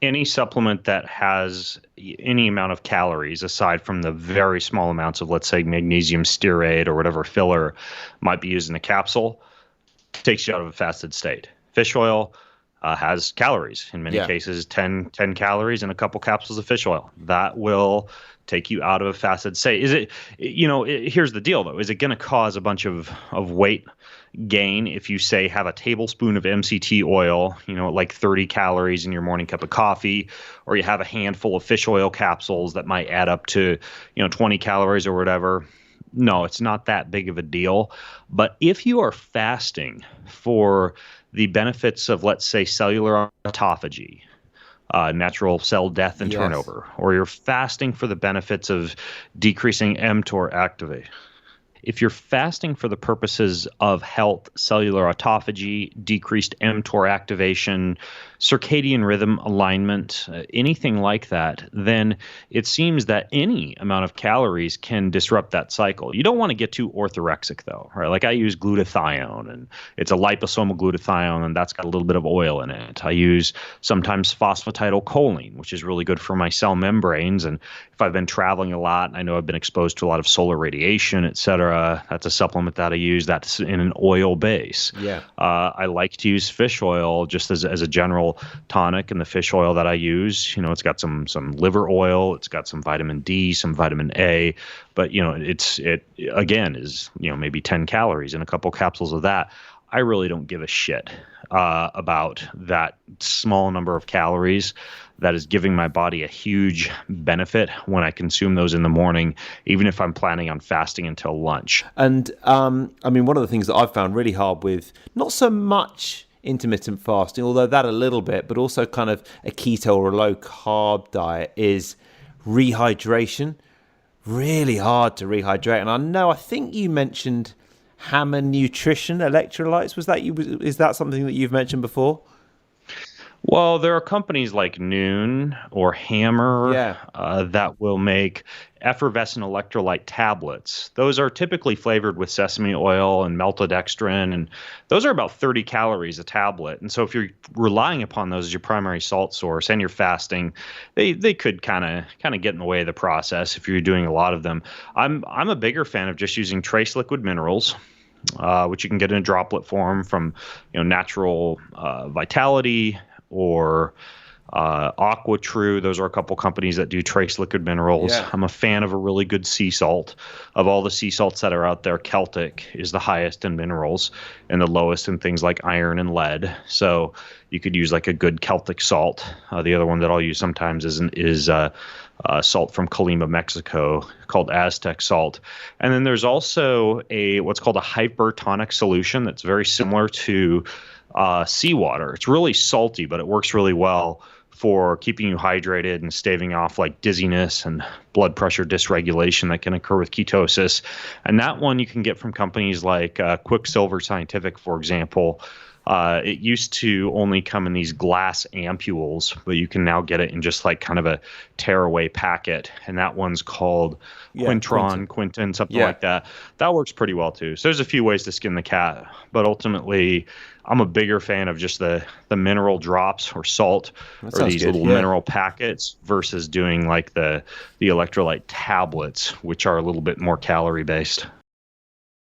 any supplement that has any amount of calories aside from the very small amounts of, let's say, magnesium stearate or whatever filler might be used in a capsule takes you out of a fasted state. Fish oil has calories. In many cases, 10 calories in a couple capsules of fish oil. That will take you out of a fasted state. Is it, here's the deal though. Is it going to cause a bunch of weight gain if you say have a tablespoon of MCT oil, like 30 calories in your morning cup of coffee, or you have a handful of fish oil capsules that might add up to, 20 calories or whatever? No, it's not that big of a deal. But if you are fasting for the benefits of, let's say, cellular autophagy, natural cell death and turnover, or you're fasting for the benefits of decreasing mTOR activity. If you're fasting for the purposes of health, cellular autophagy, decreased mTOR activation, circadian rhythm alignment, anything like that, then it seems that any amount of calories can disrupt that cycle. You don't want to get too orthorexic though, right? Like I use glutathione, and it's a liposomal glutathione, and that's got a little bit of oil in it. I use sometimes phosphatidylcholine, which is really good for my cell membranes. And if I've been traveling a lot, I know I've been exposed to a lot of solar radiation, et cetera, that's a supplement that I use that's in an oil base. I like to use fish oil just as a general tonic, and the fish oil that I use, it's got some liver oil, it's got some vitamin D, some vitamin A, but it again is maybe 10 calories in a couple capsules of that. I really don't give a shit about that small number of calories that is giving my body a huge benefit when I consume those in the morning, even if I'm planning on fasting until lunch. And one of the things that I've found really hard with not so much intermittent fasting, although that a little bit, but also kind of a keto or a low carb diet, is rehydration. Really hard to rehydrate. And I think you mentioned Hammer Nutrition electrolytes. Is that something that you've mentioned before? Well, there are companies like Noon or Hammer that will make effervescent electrolyte tablets. Those are typically flavored with sesame oil and maltodextrin, and those are about 30 calories a tablet. And so if you're relying upon those as your primary salt source and you're fasting, they could kind of get in the way of the process if you're doing a lot of them. I'm a bigger fan of just using trace liquid minerals, which you can get in a droplet form from Natural Vitality or AquaTrue. Those are a couple companies that do trace liquid minerals. I'm a fan of a really good sea salt. Of all the sea salts that are out there, Celtic is the highest in minerals and the lowest in things like iron and lead. So you could use like a good Celtic salt. The other one that I'll use sometimes is salt from Colima, Mexico, called Aztec salt. And then there's also what's called a hypertonic solution that's very similar to seawater. It's really salty, but it works really well for keeping you hydrated and staving off like dizziness and blood pressure dysregulation that can occur with ketosis. And that one you can get from companies like Quicksilver Scientific, for example. It used to only come in these glass ampules, but you can now get it in just like kind of a tearaway packet. And that one's called Quinton, something like that. That works pretty well too. So there's a few ways to skin the cat, but ultimately I'm a bigger fan of just the mineral drops or salt or these little mineral packets versus doing like the electrolyte tablets, which are a little bit more calorie based.